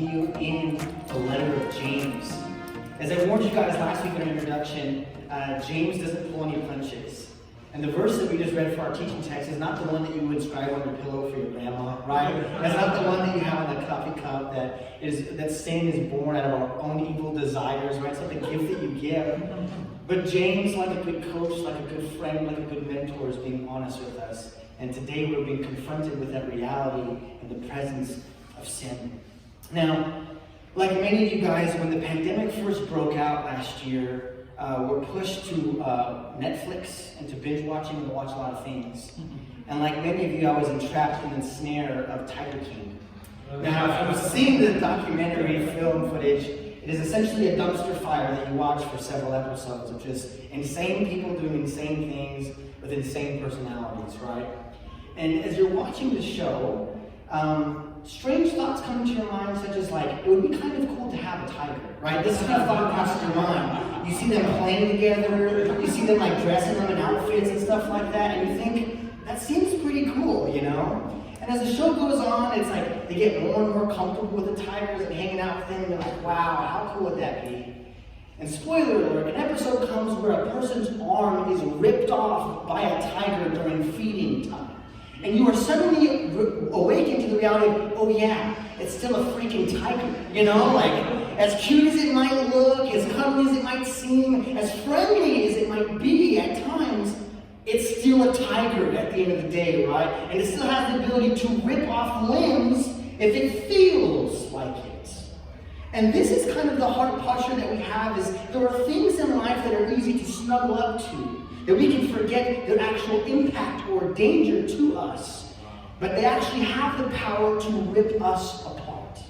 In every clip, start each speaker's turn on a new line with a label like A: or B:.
A: continue in the letter of James. As I warned you guys last week in our introduction, James doesn't pull any punches. And the verse that we just read for our teaching text is not the one that you would inscribe on your pillow for your grandma, right? That's not the one that you have on the coffee cup that sin is born out of our own evil desires, right? It's not the gift that you give. But James, like a good coach, like a good friend, like a good mentor, is being honest with us. And today we're being confronted with that reality in the presence of sin. Now, like many of you guys, when the pandemic first broke out last year, we're pushed to Netflix and to binge watching and to watch a lot of things. And like many of you, I was entrapped in the snare of Tiger King. Now, if you've seen the documentary film footage, it is essentially a dumpster fire that you watch for several episodes of just insane people doing insane things with insane personalities, right? And as you're watching the show, strange thoughts come into your mind, such as like, it would be kind of cool to have a tiger, right? This is kind of thought crosses your mind. You see them playing together, you see them like dressing them in outfits and stuff like that, and you think, that seems pretty cool, you know? And as the show goes on, it's like they get more and more comfortable with the tigers and hanging out with them, and they're like, wow, how cool would that be? And spoiler alert, an episode comes where a person's arm is ripped off by a tiger during feeding time. And you are suddenly awakened to the reality of, oh yeah, it's still a freaking tiger, you know? Like, as cute as it might look, as cuddly as it might seem, as friendly as it might be at times, it's still a tiger at the end of the day, right? And it still has the ability to rip off limbs if it feels like it. And this is kind of the heart posture that we have, is there are things in life that are easy to snuggle up to, that we can forget their actual impact or danger to us, but they actually have the power to rip us apart.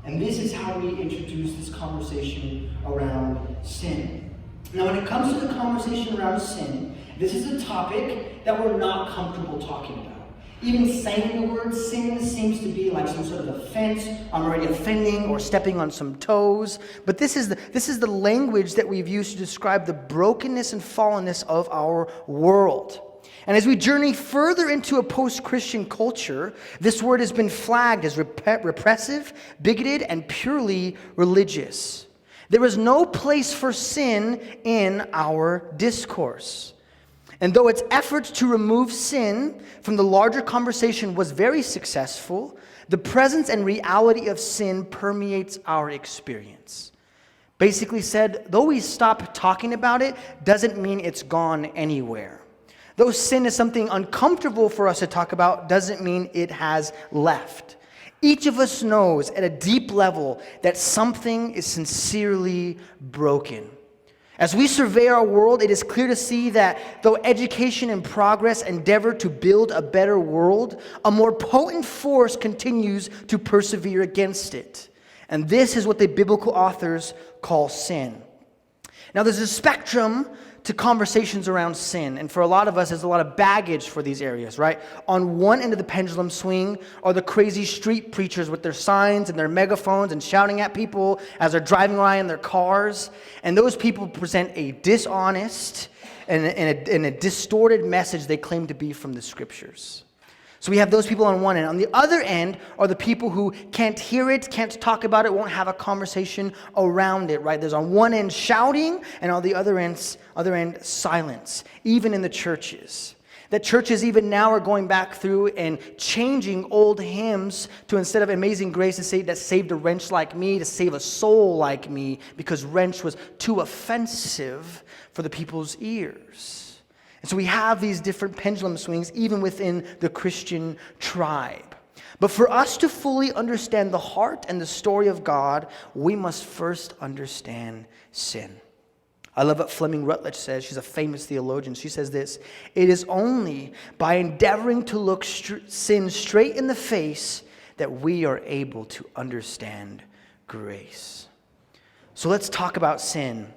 A: And this is how we introduce this conversation around sin. Now, when it comes to the conversation around sin, this is a topic that we're not comfortable talking about. Even saying the word sin seems to be like some sort of offense. I'm already offending or stepping on some toes. But this is the language that we've used to describe the brokenness and fallenness of our world. And as we journey further into a post-Christian culture, this word has been flagged as repressive, bigoted, and purely religious. There is no place for sin in our discourse. And though its efforts to remove sin from the larger conversation was very successful, the presence and reality of sin permeates our experience. Basically said, though we stop talking about it, doesn't mean it's gone anywhere. Though sin is something uncomfortable for us to talk about, doesn't mean it has left. Each of us knows at a deep level that something is sincerely broken. As we survey our world, it is clear to see that though education and progress endeavor to build a better world, a more potent force continues to persevere against it. And this is what the biblical authors call sin. Now, there's a spectrum to conversations around sin. And for a lot of us, there's a lot of baggage for these areas, right? On one end of the pendulum swing are the crazy street preachers with their signs and their megaphones and shouting at people as they're driving by in their cars. And those people present a dishonest and a distorted message they claim to be from the scriptures. So we have those people on one end. On the other end are the people who can't hear it, can't talk about it, won't have a conversation around it, right? There's on one end shouting, and on the other end silence, even in the churches. That churches even now are going back through and changing old hymns to, instead of Amazing Grace, to say that saved a wretch like me, to save a soul like me, because wretch was too offensive for the people's ears. And so we have these different pendulum swings even within the Christian tribe. But for us to fully understand the heart and the story of God, we must first understand sin. I love what Fleming Rutledge says. She's a famous theologian. She says this: "It is only by endeavoring to look sin straight in the face that we are able to understand grace." So let's talk about sin.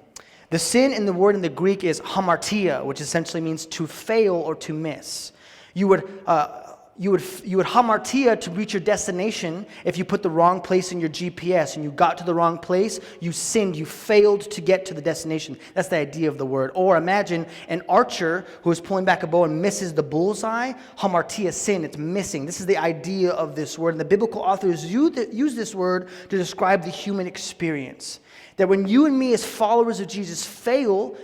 A: The sin in the word in the Greek is hamartia, which essentially means to fail or to miss. You you would hamartia to reach your destination. If you put the wrong place in your GPS and you got to the wrong place, you sinned, you failed to get to the destination. That's the idea of the word. Or imagine an archer who is pulling back a bow and misses the bullseye. Hamartia, sin, it's missing. This is the idea of this word. And the biblical authors use this word to describe the human experience. That when you and me as followers of Jesus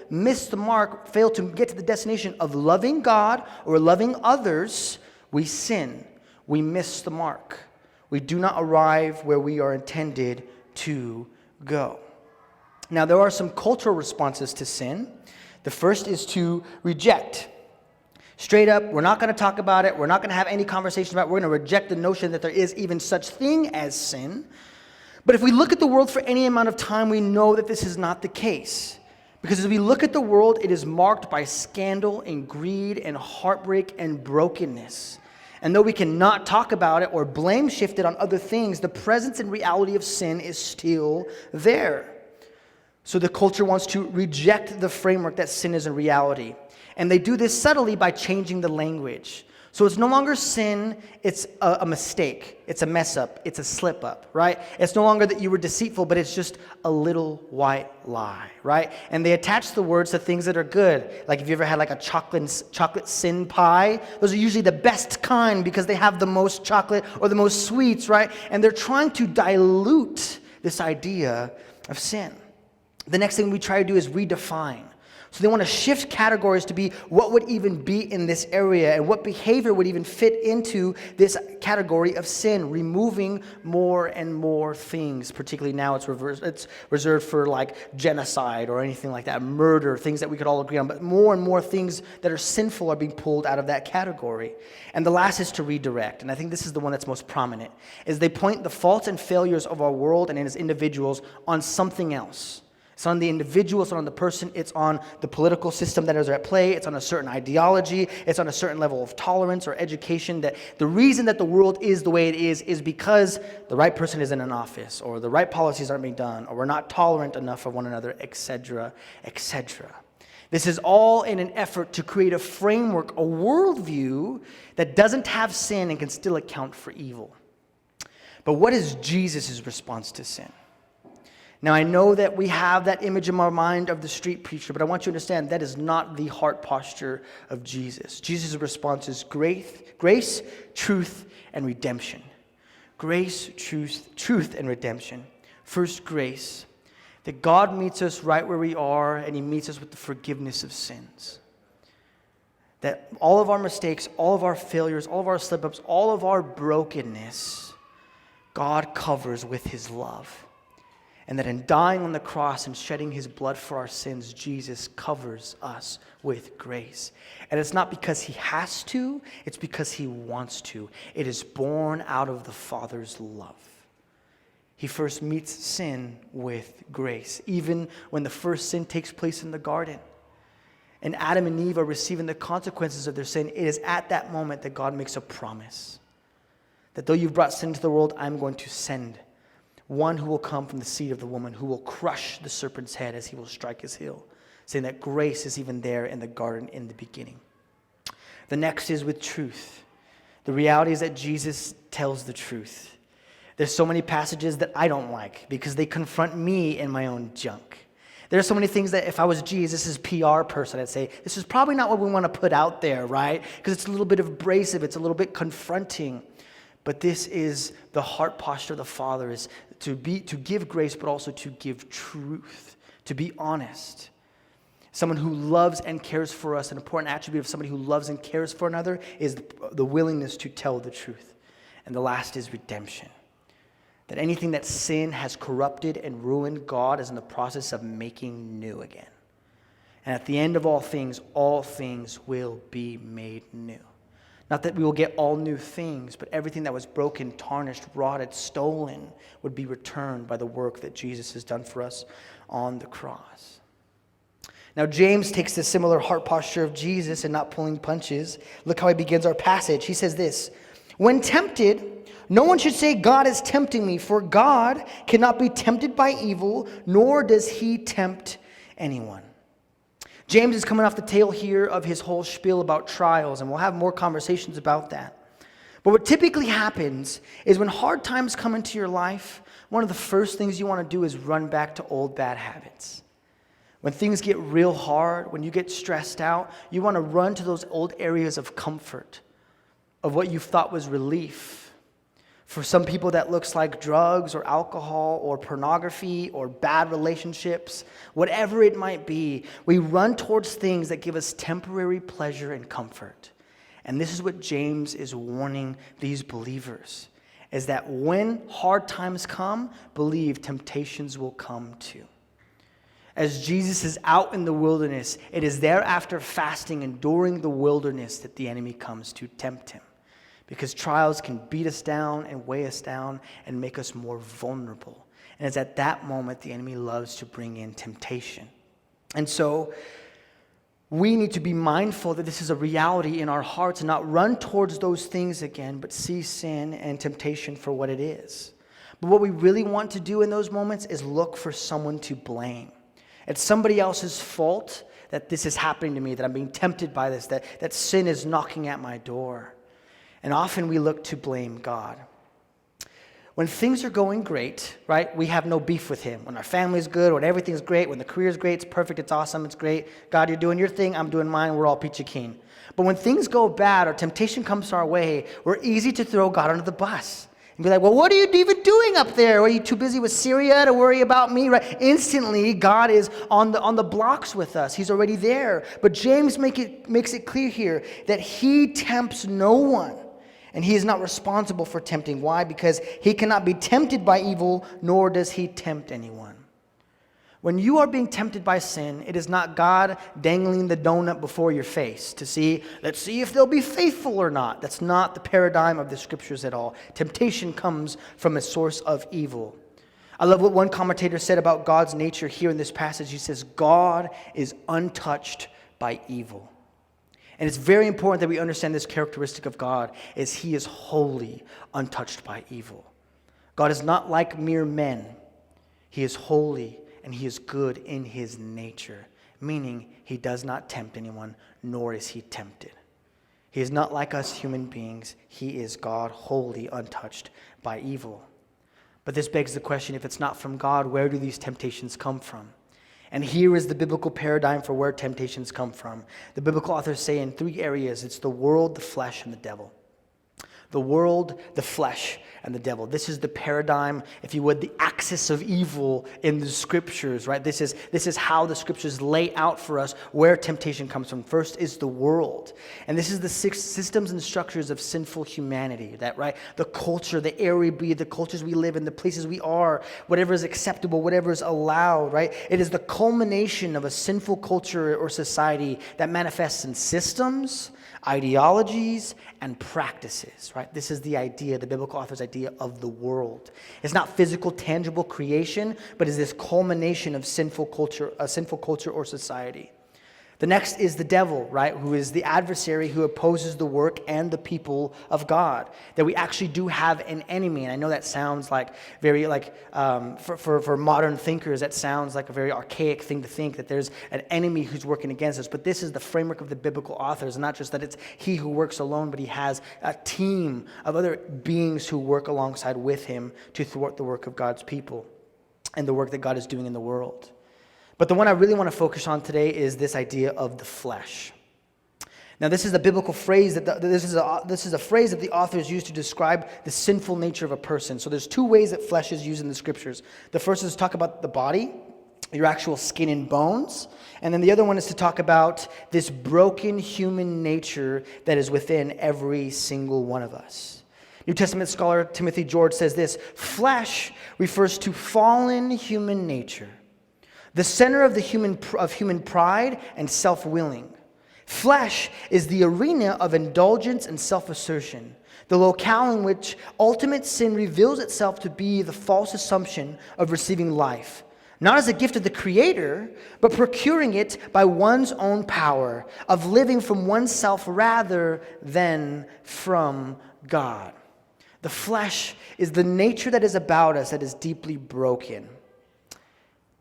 A: miss the mark, fail to get to the destination of loving God or loving others, we sin. We miss the mark. We do not arrive where we are intended to go. Now, there are some cultural responses to sin. The first is to reject. Straight up, we're not going to talk about it. We're not going to have any conversation about it. We're going to reject the notion that there is even such thing as sin. But if we look at the world for any amount of time, we know that this is not the case. Because as we look at the world, it is marked by scandal and greed and heartbreak and brokenness. And though we cannot talk about it or blame shift it on other things, the presence and reality of sin is still there. So the culture wants to reject the framework that sin is a reality. And they do this subtly by changing the language. So it's no longer sin, it's a mistake, it's a mess up, it's a slip up, right? It's no longer that you were deceitful, but it's just a little white lie, right? And they attach the words to things that are good. Like if you ever had like a chocolate sin pie, those are usually the best kind because they have the most chocolate or the most sweets, right? And they're trying to dilute this idea of sin. The next thing we try to do is redefine. So they want to shift categories to be what would even be in this area and what behavior would even fit into this category of sin, removing more and more things. Particularly now it's reserved for like genocide or anything like that, murder, things that we could all agree on. But more and more things that are sinful are being pulled out of that category. And the last is to redirect. And I think this is the one that's most prominent, is they point the faults and failures of our world and as individuals on something else. It's on the individual, it's on the person, it's on the political system that is at play, it's on a certain ideology, it's on a certain level of tolerance or education. That the reason that the world is the way it is because the right person isn't in office, or the right policies aren't being done, or we're not tolerant enough of one another, etc., etc. This is all in an effort to create a framework, a worldview that doesn't have sin and can still account for evil. But what is Jesus' response to sin? Now, I know that we have that image in our mind of the street preacher, but I want you to understand that is not the heart posture of Jesus. Jesus' response is grace, truth, and redemption. Grace, truth, and redemption. First, grace. That God meets us right where we are, and He meets us with the forgiveness of sins. That all of our mistakes, all of our failures, all of our slip-ups, all of our brokenness, God covers with His love. And that in dying on the cross and shedding His blood for our sins, Jesus covers us with grace. And it's not because He has to, it's because He wants to. It is born out of the Father's love. He first meets sin with grace, even when the first sin takes place in the garden. And Adam and Eve are receiving the consequences of their sin. It is at that moment that God makes a promise. That though you've brought sin into the world, I'm going to send one who will come from the seed of the woman, who will crush the serpent's head as he will strike his heel, saying that grace is even there in the garden in the beginning. The next is with truth. The reality is that Jesus tells the truth. There's so many passages that I don't like because they confront me in my own junk. There are so many things that if I was Jesus' PR person, I'd say, this is probably not what we want to put out there, right? Because it's a little bit abrasive, it's a little bit confronting. But this is the heart posture of the Father, is to give grace, but also to give truth, to be honest. Someone who loves and cares for us, an important attribute of somebody who loves and cares for another is the willingness to tell the truth. And the last is redemption. That anything that sin has corrupted and ruined, God is in the process of making new again. And at the end of all things will be made new. Not that we will get all new things, but everything that was broken, tarnished, rotted, stolen would be returned by the work that Jesus has done for us on the cross. Now, James takes the similar heart posture of Jesus and not pulling punches. Look how he begins our passage. He says this, when tempted, no one should say, God is tempting me, for God cannot be tempted by evil, nor does He tempt anyone. James is coming off the tail here of his whole spiel about trials, and we'll have more conversations about that.
B: But what typically happens is when hard times come into your life, one of the first things you want to do is run back to old bad habits. When things get real hard, when you get stressed out, you want to run to those old areas of comfort, of what you thought was relief. For some people, that looks like drugs or alcohol or pornography or bad relationships, whatever it might be. We run towards things that give us temporary pleasure and comfort. And this is what James is warning these believers, is that when hard times come, believe temptations will come too. As Jesus is out in the wilderness, it is there after fasting and during the wilderness that the enemy comes to tempt him. Because trials can beat us down and weigh us down and make us more vulnerable. And it's at that moment the enemy loves to bring in temptation. And so we need to be mindful that this is a reality in our hearts and not run towards those things again, but see sin and temptation for what it is. But what we really want to do in those moments is look for someone to blame. It's somebody else's fault that this is happening to me, that I'm being tempted by this, that sin is knocking at my door. And often we look to blame God. When things are going great, right, we have no beef with him. When our family's good, when everything's great, when the career's great, it's perfect, it's awesome, it's great. God, you're doing your thing, I'm doing mine, we're all peachy keen. But when things go bad or temptation comes our way, we're easy to throw God under the bus. And be like, well, what are you even doing up there? Are you too busy with Syria to worry about me? Right? Instantly, God is on the blocks with us. He's already there. But James makes it clear here that he tempts no one. And he is not responsible for tempting. Why? Because he cannot be tempted by evil, nor does he tempt anyone. When you are being tempted by sin, it is not God dangling the donut before your face to see, let's see if they'll be faithful or not. That's not the paradigm of the scriptures at all. Temptation comes from a source of evil. I love what one commentator said about God's nature here in this passage. He says, God is untouched by evil. And it's very important that we understand this characteristic of God, is he is holy, untouched by evil. God is not like mere men. He is holy and he is good in his nature, meaning he does not tempt anyone, nor is he tempted. He is not like us human beings. He is God, holy, untouched by evil. But this begs the question, if it's not from God, where do these temptations come from? And here is the biblical paradigm for where temptations come from. The biblical authors say in 3 areas, it's the world, the flesh, and the devil. The world, the flesh, and the devil. This is the paradigm, if you would, the axis of evil in the scriptures, right? This is how the scriptures lay out for us where temptation comes from. First is the world. And this is the 6 systems and structures of sinful humanity, that, right? The culture, the air we breathe, the cultures we live in, the places we are, whatever is acceptable, whatever is allowed, right? It is the culmination of a sinful culture or society that manifests in systems, ideologies, and practices, right? This is the idea, the biblical author's idea of the world. It's not physical, tangible creation, but is this culmination of sinful culture or society. The next is the devil, right, who is the adversary who opposes the work and the people of God. That we actually do have an enemy. And I know that sounds like very, for modern thinkers, that sounds like a very archaic thing to think, that there's an enemy who's working against us. But this is the framework of the biblical authors. And not just that it's he who works alone, but he has a team of other beings who work alongside with him to thwart the work of God's people and the work that God is doing in the world. But the one I really want to focus on today is this idea of the flesh. Now, this is a biblical phrase this is a phrase that the authors use to describe the sinful nature of a person. So there's 2 ways that flesh is used in the scriptures. The first is to talk about the body, your actual skin and bones, and then the other one is to talk about this broken human nature that is within every single one of us. New Testament scholar Timothy George says this: flesh refers to fallen human nature, the center of human pride and self-willing. Flesh is the arena of indulgence and self-assertion, the locale in which ultimate sin reveals itself to be the false assumption of receiving life, not as a gift of the Creator, but procuring it by one's own power, of living from oneself rather than from God. The flesh is the nature that is about us that is deeply broken.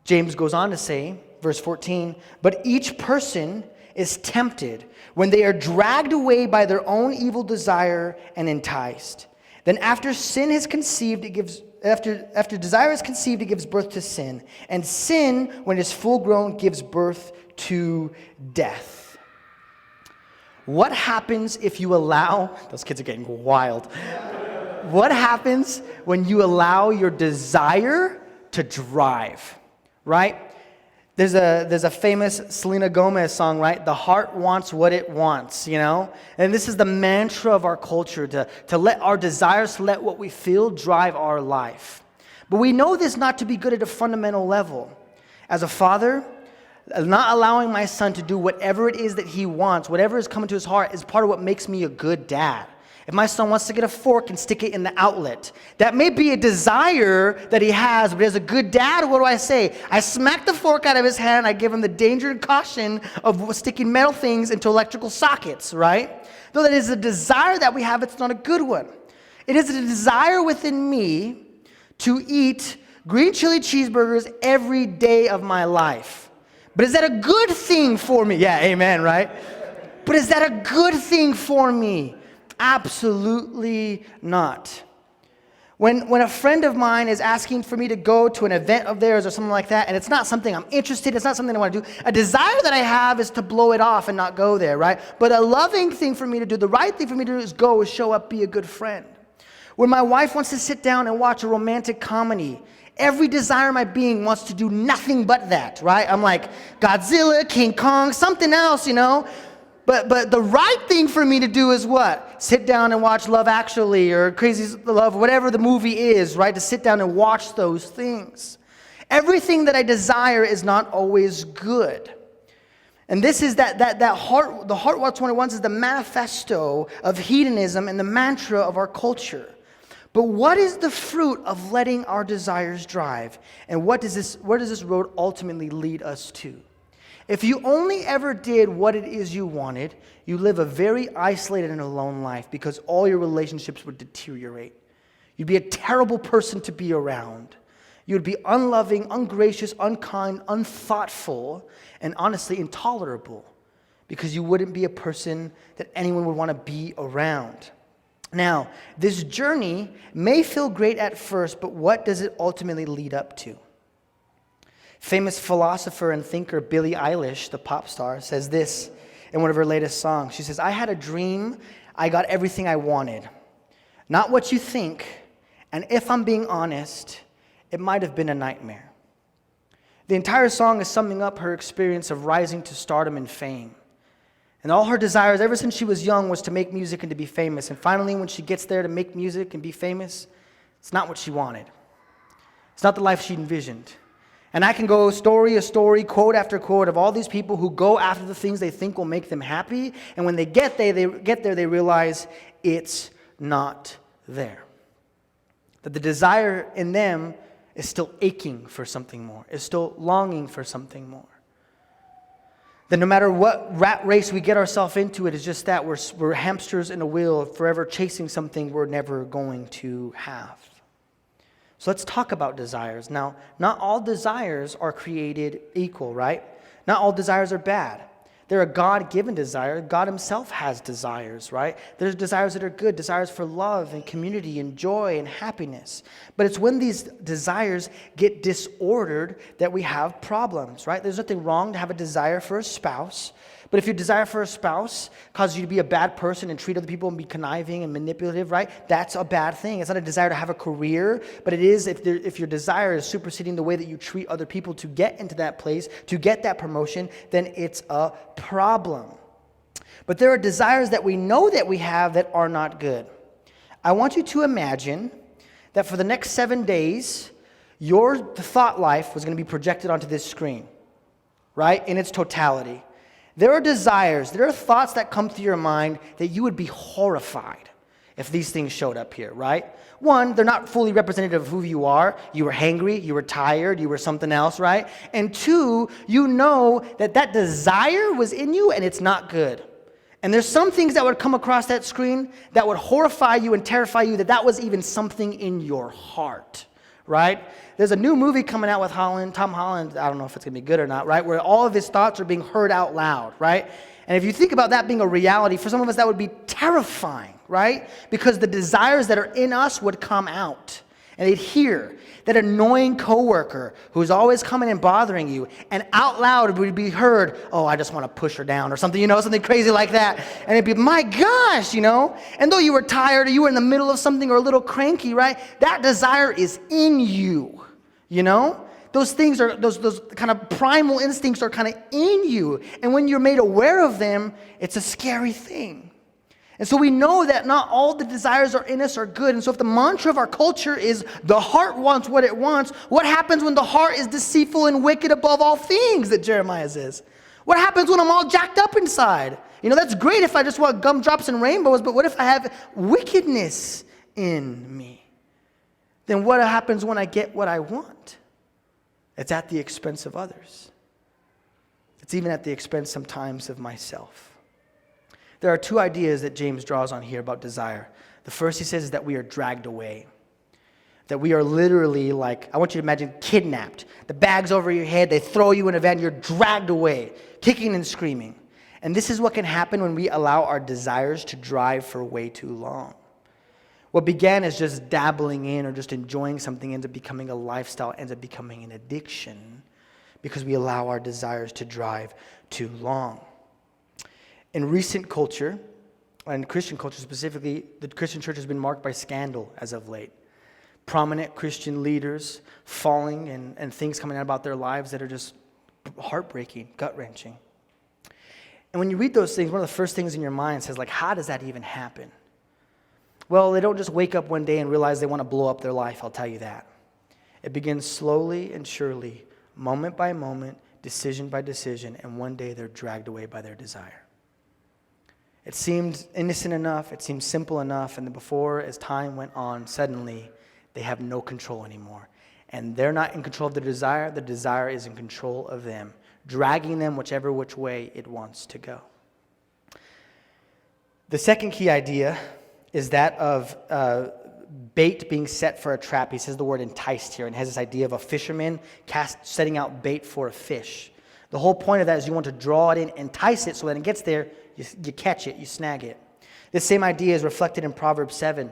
B: James goes on to say, verse 14, but each person is tempted, when they are dragged away by their own evil desire and enticed. Then after sin has conceived, after desire is conceived, it gives birth to sin. And sin, when it is full grown, gives birth to death. What happens if you allow, those kids are getting wild. What happens when you allow your desire to drive, right? There's a famous Selena Gomez song, right? The heart wants what it wants, you know? And this is the mantra of our culture, to let our desires, to let what we feel drive our life. But we know this not to be good at a fundamental level. As a father, not allowing my son to do whatever it is that he wants, whatever is coming to his heart, is part of what makes me a good dad. If my son wants to get a fork and stick it in the outlet, that may be a desire that he has, but as a good dad, what do I say? I smack the fork out of his hand, I give him the danger and caution of sticking metal things into electrical sockets, right? Though that is a desire that we have, it's not a good one. It is a desire within me to eat green chili cheeseburgers every day of my life. But is that a good thing for me? Yeah, amen, right? But is that a good thing for me? Absolutely not. When a friend of mine is asking for me to go to an event of theirs or something like that, and it's not something I'm interested in, it's not something I want to do, a desire that I have is to blow it off and not go there, right? But a loving thing for me to do, the right thing for me to do is go, is show up, be a good friend. When my wife wants to sit down and watch a romantic comedy, every desire in my being wants to do nothing but that, right? I'm like, Godzilla, King Kong, something else, you know? But the right thing for me to do is what? Sit down and watch Love Actually or Crazy Love, whatever the movie is, right? To sit down and watch those things. Everything that I desire is not always good. And this is that heart, the heart wants what it wants is the manifesto of hedonism and the mantra of our culture. But what is the fruit of letting our desires drive? And where does this road ultimately lead us to? If you only ever did what it is you wanted, you live a very isolated and alone life because all your relationships would deteriorate. You'd be a terrible person to be around. You'd be unloving, ungracious, unkind, unthoughtful, and honestly intolerable because you wouldn't be a person that anyone would want to be around. Now, this journey may feel great at first, but what does it ultimately lead up to? Famous philosopher and thinker Billie Eilish, the pop star, says this in one of her latest songs. She says, I had a dream, I got everything I wanted. Not what you think, and if I'm being honest, it might have been a nightmare. The entire song is summing up her experience of rising to stardom and fame. And all her desires ever since she was young was to make music and to be famous. And finally, when she gets there to make music and be famous, it's not what she wanted. It's not the life she envisioned. And I can go story, quote after quote of all these people who go after the things they think will make them happy. And when they get there, they realize it's not there. That the desire in them is still aching for something more, is still longing for something more. That no matter what rat race we get ourselves into, it is just that we're hamsters in a wheel, forever chasing something we're never going to have. So let's talk about desires. Now, not all desires are created equal, right? Not all desires are bad. They're a God-given desire. God himself has desires, right? There's desires that are good, desires for love and community and joy and happiness. But it's when these desires get disordered that we have problems, right? There's nothing wrong to have a desire for a spouse. But if your desire for a spouse causes you to be a bad person and treat other people and be conniving and manipulative, right? That's a bad thing. It's not a desire to have a career, but it is if your desire is superseding the way that you treat other people to get into that place, to get that promotion, then it's a problem. But there are desires that we know that we have that are not good. I want you to imagine that for the next 7 days, your thought life was going to be projected onto this screen, right? In its totality. There are desires, there are thoughts that come through your mind that you would be horrified if these things showed up here, right? One, they're not fully representative of who you are. You were hangry, you were tired, you were something else, right? And two, you know that desire was in you and it's not good. And there's some things that would come across that screen that would horrify you and terrify you that was even something in your heart. Right? There's a new movie coming out with Tom Holland. I don't know if it's going to be good or not, right? Where all of his thoughts are being heard out loud, right? And if you think about that being a reality, for some of us that would be terrifying, right? Because the desires that are in us would come out. And they'd hear that annoying coworker who's always coming and bothering you, and out loud would be heard, oh, I just want to push her down or something, something crazy like that. And it'd be, my gosh, And though you were tired or you were in the middle of something or a little cranky, right? That desire is in you, Those things are, those kind of primal instincts are kind of in you. And when you're made aware of them, it's a scary thing. And so we know that not all the desires are in us are good. And so if the mantra of our culture is the heart wants what it wants, what happens when the heart is deceitful and wicked above all things that Jeremiah says? What happens when I'm all jacked up inside? That's great if I just want gumdrops and rainbows, but what if I have wickedness in me? Then what happens when I get what I want? It's at the expense of others. It's even at the expense sometimes of myself. There are two ideas that James draws on here about desire. The first, he says, is that we are dragged away. That we are literally I want you to imagine kidnapped. The bag's over your head, they throw you in a van, you're dragged away, kicking and screaming. And this is what can happen when we allow our desires to drive for way too long. What began as just dabbling in or just enjoying something ends up becoming a lifestyle, ends up becoming an addiction because we allow our desires to drive too long. In recent culture, and Christian culture specifically, the Christian church has been marked by scandal as of late. Prominent Christian leaders falling and things coming out about their lives that are just heartbreaking, gut-wrenching. And when you read those things, one of the first things in your mind says, how does that even happen? Well, they don't just wake up one day and realize they want to blow up their life, I'll tell you that. It begins slowly and surely, moment by moment, decision by decision, and one day they're dragged away by their desire. It seemed innocent enough, it seemed simple enough, and then before, as time went on, suddenly they have no control anymore. And they're not in control of the desire is in control of them, dragging them whichever which way it wants to go. The second key idea is that of bait being set for a trap. He says the word enticed here, and has this idea of a fisherman setting out bait for a fish. The whole point of that is you want to draw it in, entice it, so when it gets there, you catch it, you snag it. This same idea is reflected in Proverbs 7,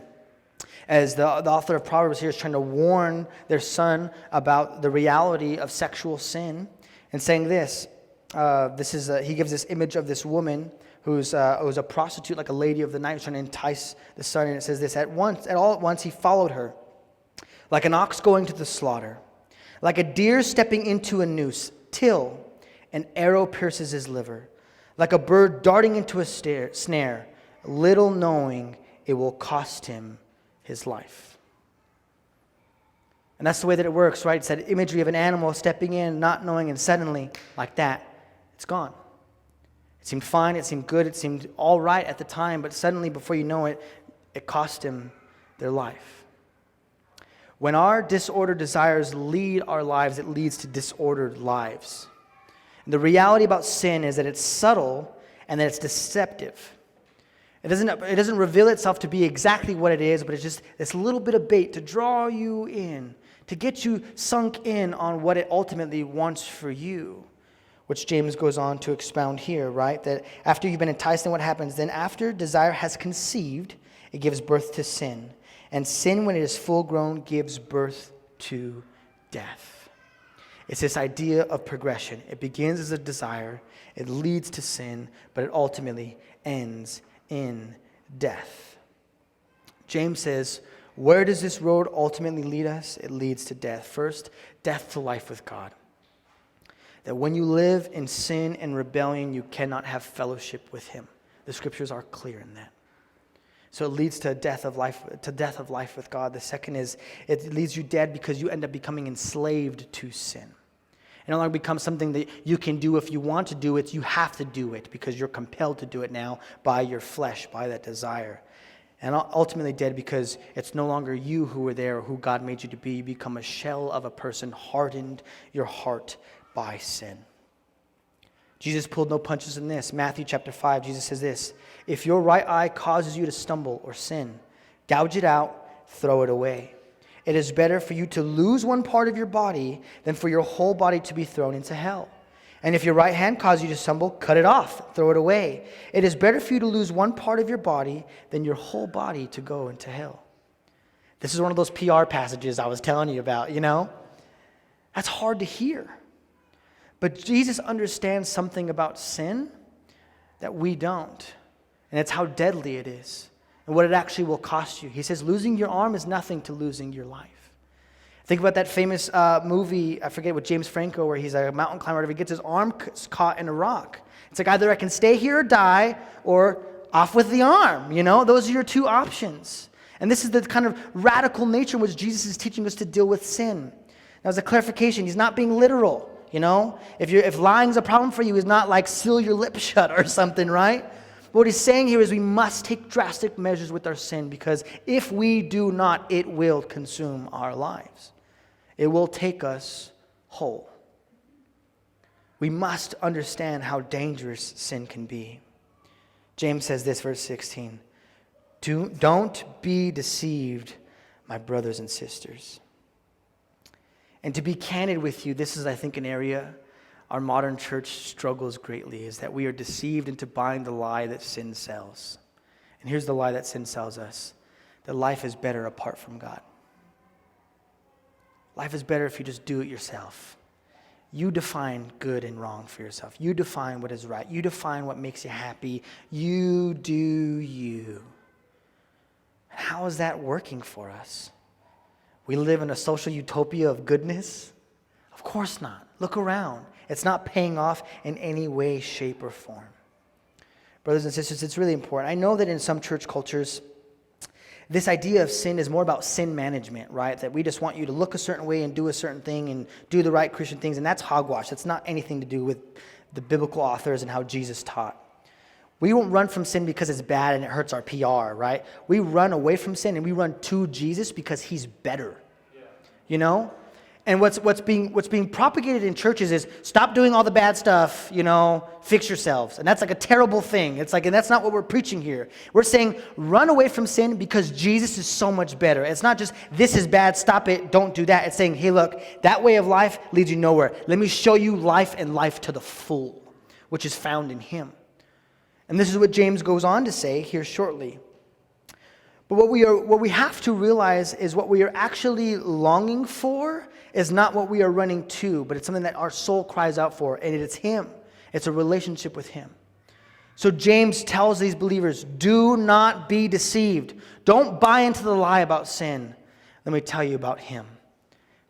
B: as the author of Proverbs here is trying to warn their son about the reality of sexual sin, and saying this. He gives this image of this woman who's a prostitute, like a lady of the night, who's trying to entice the son, and it says this: all at once he followed her, like an ox going to the slaughter, like a deer stepping into a noose, till an arrow pierces his liver, like a bird darting into a snare, little knowing it will cost him his life. And that's the way that it works, right? It's that imagery of an animal stepping in, not knowing, and suddenly, like that, it's gone. It seemed fine, it seemed good, it seemed all right at the time, but suddenly, before you know it, it cost him their life. When our disordered desires lead our lives, it leads to disordered lives. And the reality about sin is that it's subtle and that it's deceptive. It doesn't reveal itself to be exactly what it is, but it's just this little bit of bait to draw you in, to get you sunk in on what it ultimately wants for you, which James goes on to expound here, right? That after you've been enticed, then what happens? Then after desire has conceived, it gives birth to sin. And sin, when it is full grown, gives birth to death. It's this idea of progression. It begins as a desire, it leads to sin, but it ultimately ends in death. James says, where does this road ultimately lead us? It leads to death. First, death to life with God. That when you live in sin and rebellion, you cannot have fellowship with him. The scriptures are clear in that. So it leads to death of life with God. The second is it leaves you dead because you end up becoming enslaved to sin. It no longer becomes something that you can do if you want to do it. You have to do it because you're compelled to do it now by your flesh, by that desire. And ultimately dead because it's no longer you who are there or who God made you to be. You become a shell of a person, hardened your heart by sin. Jesus pulled no punches in this. Matthew chapter 5, Jesus says this: if your right eye causes you to stumble or sin, gouge it out, throw it away. It is better for you to lose one part of your body than for your whole body to be thrown into hell. And if your right hand causes you to stumble, cut it off, throw it away. It is better for you to lose one part of your body than your whole body to go into hell. This is one of those PR passages I was telling you about, That's hard to hear. But Jesus understands something about sin that we don't. And it's how deadly it is and what it actually will cost you. He says losing your arm is nothing to losing your life. Think about that famous movie, I forget, with James Franco, where he's a mountain climber, whatever, he gets his arm caught in a rock. It's like either I can stay here or die, or off with the arm, Those are your two options. And this is the kind of radical nature in which Jesus is teaching us to deal with sin. Now, as a clarification, he's not being literal, If lying's a problem for you, he's not like seal your lips shut or something, right? But what he's saying here is we must take drastic measures with our sin, because if we do not, it will consume our lives. It will take us whole. We must understand how dangerous sin can be. James says this, verse 16. Don't be deceived, my brothers and sisters. And to be candid with you, this is, I think, an area our modern church struggles greatly, is that we are deceived into buying the lie that sin sells. And here's the lie that sin sells us: that life is better apart from God. Life is better if you just do it yourself. You define good and wrong for yourself. You define what is right. You define what makes you happy. You do you. How is that working for us? We live in a social utopia of goodness? Of course not. Look around. It's not paying off in any way, shape, or form. Brothers and sisters, it's really important. I know that in some church cultures, this idea of sin is more about sin management, right? That we just want you to look a certain way and do a certain thing and do the right Christian things, and that's hogwash. That's not anything to do with the biblical authors and how Jesus taught. We won't run from sin because it's bad and it hurts our PR, right? We run away from sin and we run to Jesus because he's better, And what's being propagated in churches is stop doing all the bad stuff, fix yourselves. And that's like a terrible thing. It's like, and that's not what we're preaching here. We're saying run away from sin because Jesus is so much better. It's not just this is bad, stop it, don't do that. It's saying, hey, look, that way of life leads you nowhere. Let me show you life and life to the full, which is found in him. And this is what James goes on to say here shortly. But what we have to realize is what we are actually longing for is not what we are running to, but it's something that our soul cries out for, and it's him. It's a relationship with him. So James tells these believers, do not be deceived. Don't buy into the lie about sin. Let me tell you about him.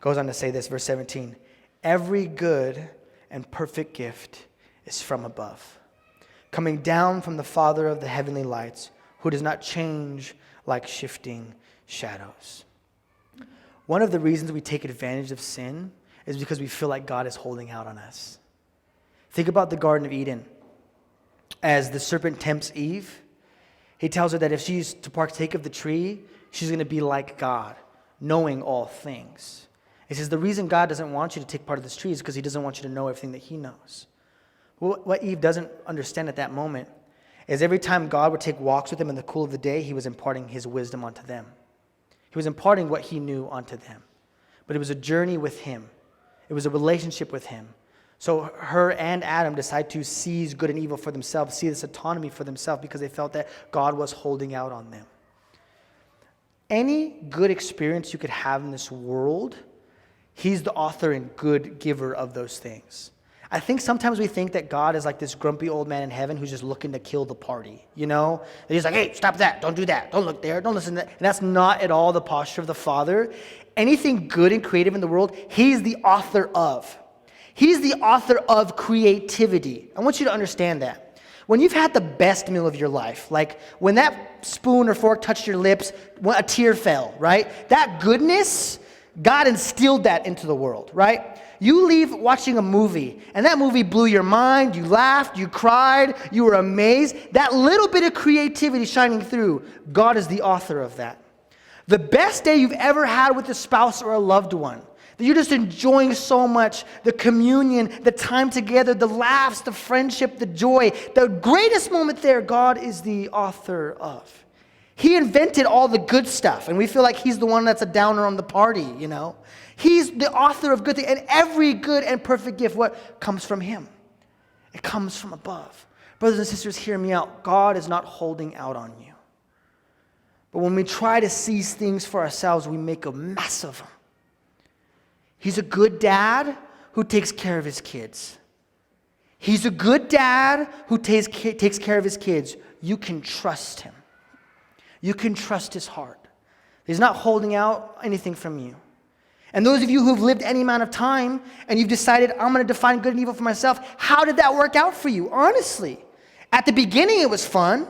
B: Goes on to say this, verse 17. Every good and perfect gift is from above, coming down from the Father of the heavenly lights, who does not change like shifting shadows. One of the reasons we take advantage of sin is because we feel like God is holding out on us. Think about the Garden of Eden. As the serpent tempts Eve, he tells her that if she's to partake of the tree, she's going to be like God, knowing all things. He says the reason God doesn't want you to take part of this tree is because he doesn't want you to know everything that he knows. Well, what Eve doesn't understand at that moment is every time God would take walks with them in the cool of the day, he was imparting his wisdom onto them. He was imparting what he knew onto them. But it was a journey with him. It was a relationship with him. So her and Adam decided to seize good and evil for themselves, see this autonomy for themselves because they felt that God was holding out on them. Any good experience you could have in this world, he's the author and good giver of those things. I think sometimes we think that God is like this grumpy old man in heaven who's just looking to kill the party, And he's like, hey, stop that, don't do that, don't look there, don't listen to that. And that's not at all the posture of the Father. Anything good and creative in the world, he's the author of. He's the author of creativity. I want you to understand that. When you've had the best meal of your life, like when that spoon or fork touched your lips, a tear fell, right? That goodness, God instilled that into the world, right? You leave watching a movie, and that movie blew your mind, you laughed, you cried, you were amazed. That little bit of creativity shining through, God is the author of that. The best day you've ever had with a spouse or a loved one, that you're just enjoying so much, the communion, the time together, the laughs, the friendship, the joy, the greatest moment there, God is the author of. He invented all the good stuff, and we feel like he's the one that's a downer on the party, He's the author of good things, and every good and perfect gift, what comes from him. It comes from above. Brothers and sisters, hear me out. God is not holding out on you. But when we try to seize things for ourselves, we make a mess of them. He's a good dad who takes care of his kids. He's a good dad who takes care of his kids. You can trust him. You can trust his heart. He's not holding out anything from you. And those of you who've lived any amount of time and you've decided, I'm going to define good and evil for myself, how did that work out for you? Honestly, at the beginning it was fun.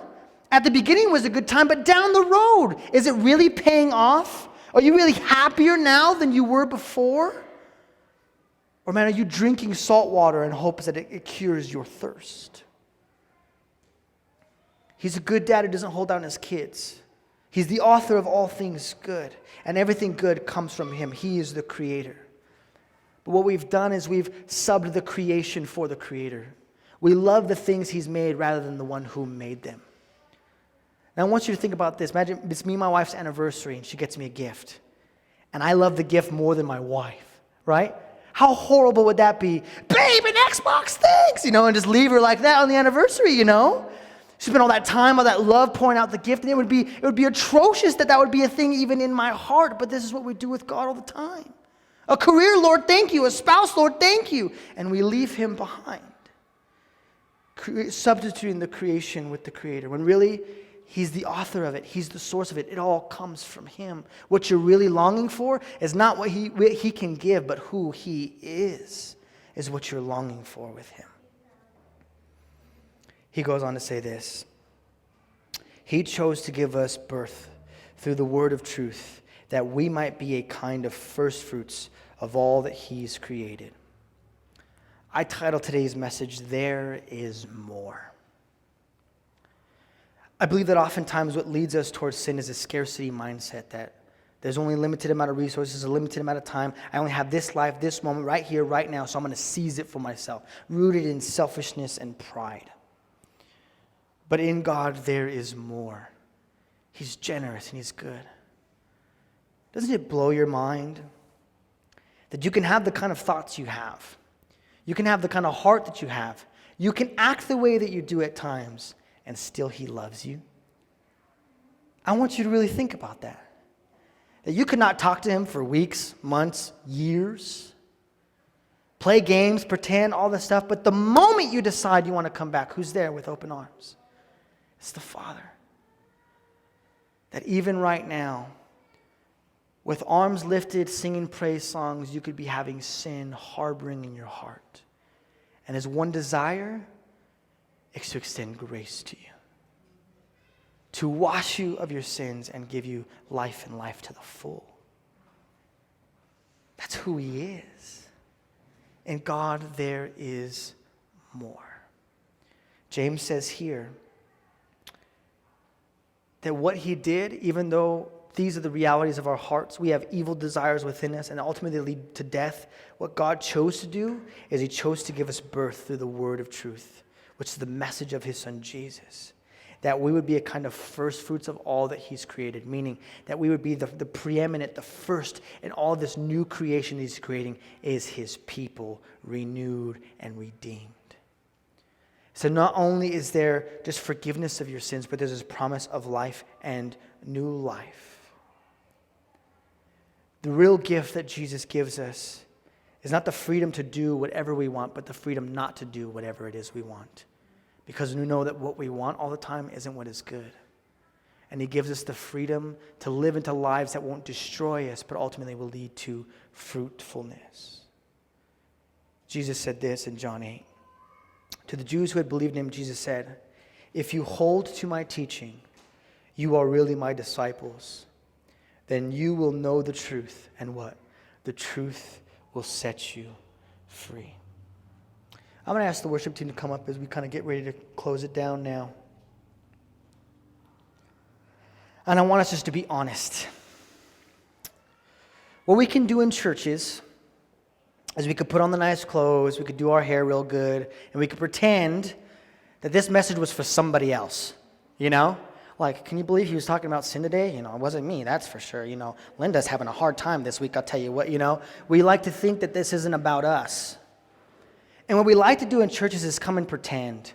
B: At the beginning it was a good time, but down the road, is it really paying off? Are you really happier now than you were before? Or man, are you drinking salt water in hopes that it cures your thirst? He's a good dad who doesn't hold down his kids. He's the author of all things good, and everything good comes from him. He is the creator. But what we've done is we've subbed the creation for the creator. We love the things he's made rather than the one who made them. Now I want you to think about this. Imagine it's me and my wife's anniversary, and she gets me a gift. And I love the gift more than my wife, right? How horrible would that be? Babe, an Xbox, thanks! And just leave her like that on the anniversary, She spent all that time, all that love pouring out the gift, and it would be atrocious that would be a thing even in my heart, but this is what we do with God all the time. A career, Lord, thank you. A spouse, Lord, thank you. And we leave him behind. Substituting the creation with the creator, when really he's the author of it. He's the source of it. It all comes from him. What you're really longing for is not what he can give, but who he is what you're longing for with him. He goes on to say this. He chose to give us birth through the word of truth, that we might be a kind of first fruits of all that he's created. I titled today's message, There is More. I believe that oftentimes what leads us towards sin is a scarcity mindset, that there's only a limited amount of resources, a limited amount of time. I only have this life, this moment, right here, right now, so I'm going to seize it for myself, rooted in selfishness and pride. But in God, there is more. He's generous and he's good. Doesn't it blow your mind that you can have the kind of thoughts you have? You can have the kind of heart that you have. You can act the way that you do at times, and still he loves you. I want you to really think about that. That you could not talk to him for weeks, months, years, play games, pretend, all this stuff, but the moment you decide you want to come back, who's there with open arms? It's the Father. That even right now, with arms lifted, singing praise songs, you could be having sin harboring in your heart. And his one desire is to extend grace to you, to wash you of your sins and give you life and life to the full. That's who he is. In God, there is more. James says here that what he did, even though these are the realities of our hearts, we have evil desires within us and ultimately they lead to death. What God chose to do is he chose to give us birth through the word of truth, which is the message of his son Jesus. That we would be a kind of first fruits of all that he's created, meaning that we would be the preeminent, the first in all this new creation he's creating is his people, renewed and redeemed. So not only is there just forgiveness of your sins, but there's this promise of life and new life. The real gift that Jesus gives us is not the freedom to do whatever we want, but the freedom not to do whatever it is we want. Because we know that what we want all the time isn't what is good. And he gives us the freedom to live into lives that won't destroy us, but ultimately will lead to fruitfulness. Jesus said this in John 8. To the Jews who had believed in him, Jesus said, if you hold to my teaching, you are really my disciples. Then you will know the truth. And what? The truth will set you free. I'm going to ask the worship team to come up as we kind of get ready to close it down now. And I want us just to be honest. What we can do in churches is we could put on the nice clothes, we could do our hair real good, and we could pretend that this message was for somebody else, Like, can you believe he was talking about sin today? It wasn't me, that's for sure. Linda's having a hard time this week, I'll tell you what, We like to think that this isn't about us. And what we like to do in churches is come and pretend.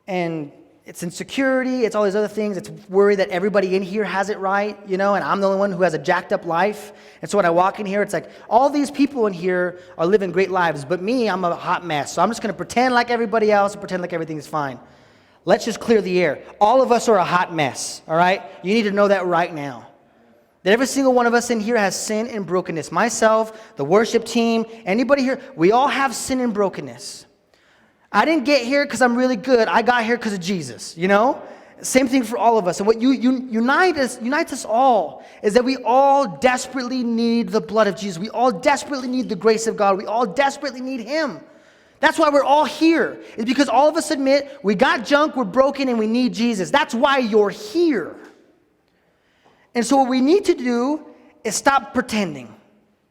B: And it's insecurity, it's all these other things. It's worry that everybody in here has it right, and I'm the only one who has a jacked up life. And so when I walk in here, it's like all these people in here are living great lives, but me, I'm a hot mess. So I'm just going to pretend like everybody else and pretend like everything is fine. Let's just clear the air. All of us are a hot mess, all right? You need to know that right now. That every single one of us in here has sin and brokenness. Myself, the worship team, anybody here, we all have sin and brokenness. I didn't get here because I'm really good. I got here because of Jesus, Same thing for all of us. And what unites us all is that we all desperately need the blood of Jesus. We all desperately need the grace of God. We all desperately need Him. That's why we're all here. It's because all of us admit we got junk, we're broken, and we need Jesus. That's why you're here. And so what we need to do is stop pretending.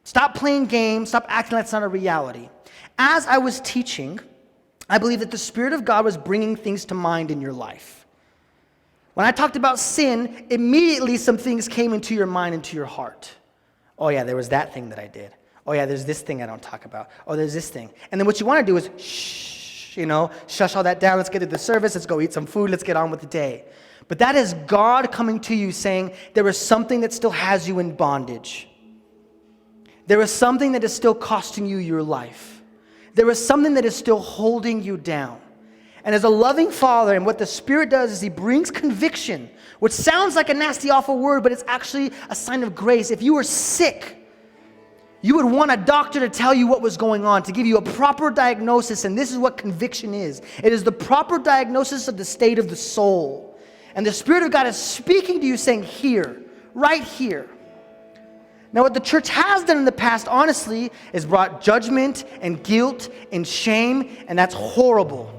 B: Stop playing games. Stop acting like it's not a reality. As I was teaching, I believe that the Spirit of God was bringing things to mind in your life. When I talked about sin, immediately some things came into your mind, into your heart. Oh yeah, there was that thing that I did. Oh yeah, there's this thing I don't talk about. Oh, there's this thing. And then what you want to do is shush all that down. Let's get to the service. Let's go eat some food. Let's get on with the day. But that is God coming to you saying there is something that still has you in bondage. There is something that is still costing you your life. There is something that is still holding you down. And as a loving Father, and what the Spirit does is He brings conviction, which sounds like a nasty, awful word, but it's actually a sign of grace. If you were sick, you would want a doctor to tell you what was going on, to give you a proper diagnosis, and this is what conviction is. It is the proper diagnosis of the state of the soul. And the Spirit of God is speaking to you saying, here, right here. Now, what the church has done in the past, honestly, is brought judgment and guilt and shame, and that's horrible.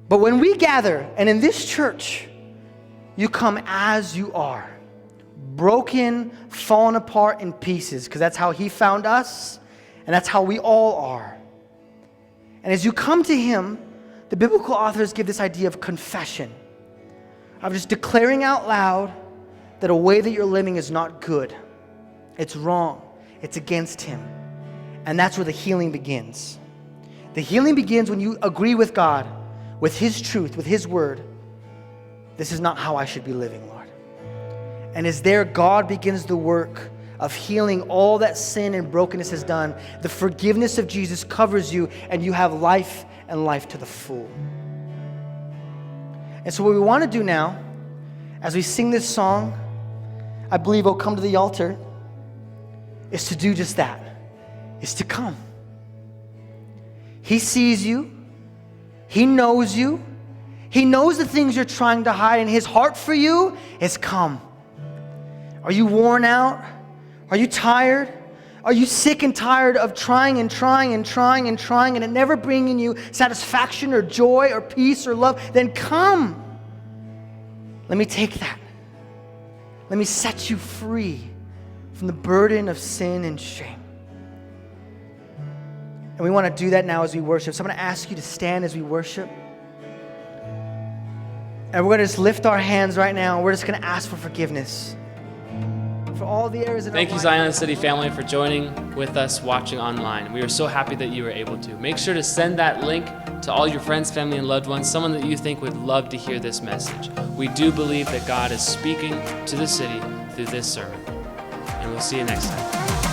B: But when we gather, and in this church, you come as you are, broken, fallen apart in pieces, because that's how He found us, and that's how we all are. And as you come to Him, the biblical authors give this idea of confession, of just declaring out loud that a way that you're living is not good. It's wrong. It's against Him. And that's where the healing begins. The healing begins when you agree with God, with His truth, with His word. This is not how I should be living, Lord. And as there, God begins the work of healing all that sin and brokenness has done. The forgiveness of Jesus covers you, and you have life and life to the full. And so what we want to do now, as we sing this song, I believe will come to the altar, is to do just that, is to come. He sees you. He knows you. He knows the things you're trying to hide, and His heart for you is come. Are you worn out? Are you tired? Are you sick and tired of trying and trying and trying and trying and it never bringing you satisfaction or joy or peace or love? Then come. Let me take that. Let me set you free from the burden of sin and shame. And we want to do that now as we worship. So I'm going to ask you to stand as we worship. And we're going to just lift our hands right now, and we're just going to ask for forgiveness for all the areas in our life.
C: Thank you, Zion City family, for joining with us watching online. We are so happy that you were able to. Make sure to send that link to all your friends, family, and loved ones, someone that you think would love to hear this message. We do believe that God is speaking to the city through this sermon. And we'll see you next time.